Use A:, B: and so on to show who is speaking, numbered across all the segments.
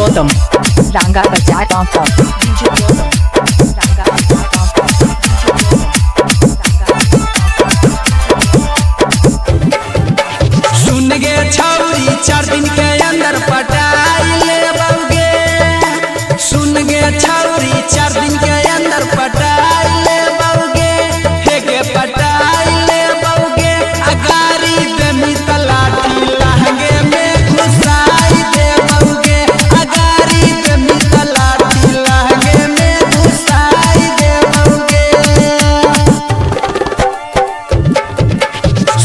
A: Gautam, Ranga Bazaar Tom, DJ Gautam, Ranga Bazaar Tom,
B: सुन गे छौरी 4 दिन के अंदर पटाई ले बउगे। सुन गे छौरी 4 दिन के अंदर पटाई ले बउगे। हे गे पटाई ले बउगे। अगारी पे मितलाठी लहंगे में घुसाई दे बउगे। अगारी पे मितलाठी लहंगे में घुसाई दे बउगे।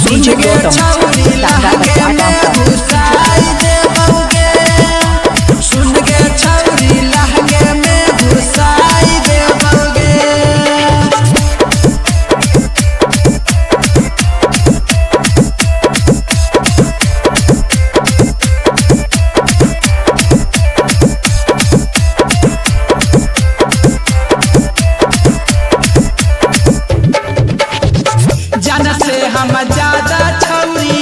B: सुन गे छौरी लहंगे में घुसाई दे बउगे। सुन गे छौरी लहंगे में घुसाई दे बउगे। जन से हम ज्यादा छौरी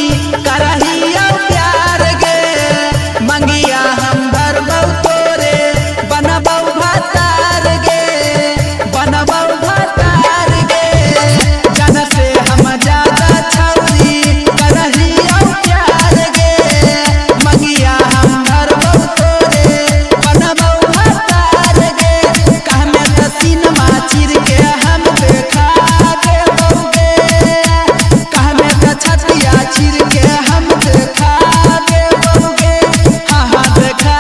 B: करहिया प्यार गे। मंगिया हम भरबौ तोरे बनबौ भतार गे। बनबौ भतार गे। जन से हम ज्यादा छौरी करहिया प्यार गे। मंगिया हम भरबौ तोरे बनबौ भतार गे। कहमे त सिनमा चिर के हम देखा गे बउगे। कहमे त छतिया चिर के हम देखा दे बउगे। हाँ हाँ देखा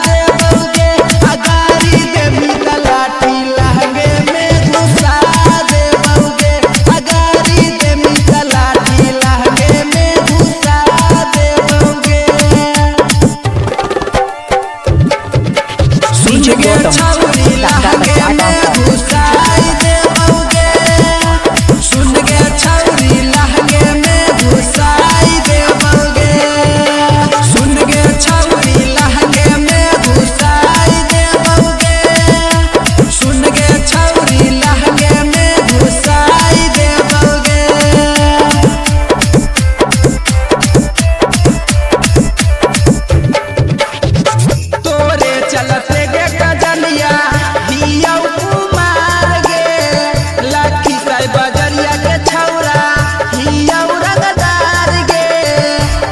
B: दे बउगे। अगारी दे मितलाठी लहंगे में घुसा दे बउगे। अगारी दे मितलाठी लहंगे में घुसा दे बउगे। सुन गे छौरी लहंगे में घुसाई दे बउगे। सुन गे छौरी लहंगे में घुसाई दे बउगे। सुन गे छौरी लहंगे में घुसाई दे बउगे। सुन गे छौरी लहंगे में घुसाई दे बउगे। तोरे चलते गे कजलिया हियौ कुमार गे। लखी साई बजरिया के छौरा हियौ रंगदार गे।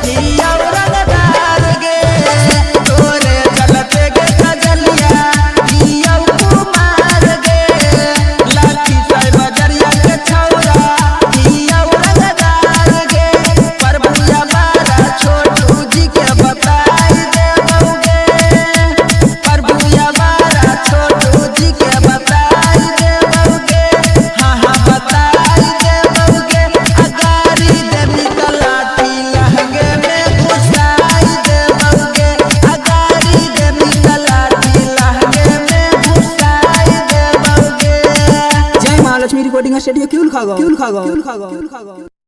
B: हियौ रंगदार गे। तोरे चलते गे कजलिया हियौ कुमार गे। लखी साई बजरिया के छौरा हियौ रंगदार गे। प्रभुया बारा छोटू जी के बताई दे बउगे। प्रभुया बारा छोटू जी के बताई दे बउगे। हाँ हाँ बताई दे बउगे। अगारी दे मितलाठी लहंगे में घुसाई दे बउगे। अगारी दे मितलाठी लहंगे में घुसाई दे बउगे।
C: जय महालक्ष्मी रिकॉर्डिंग स्टूडियो क्यूल खागो।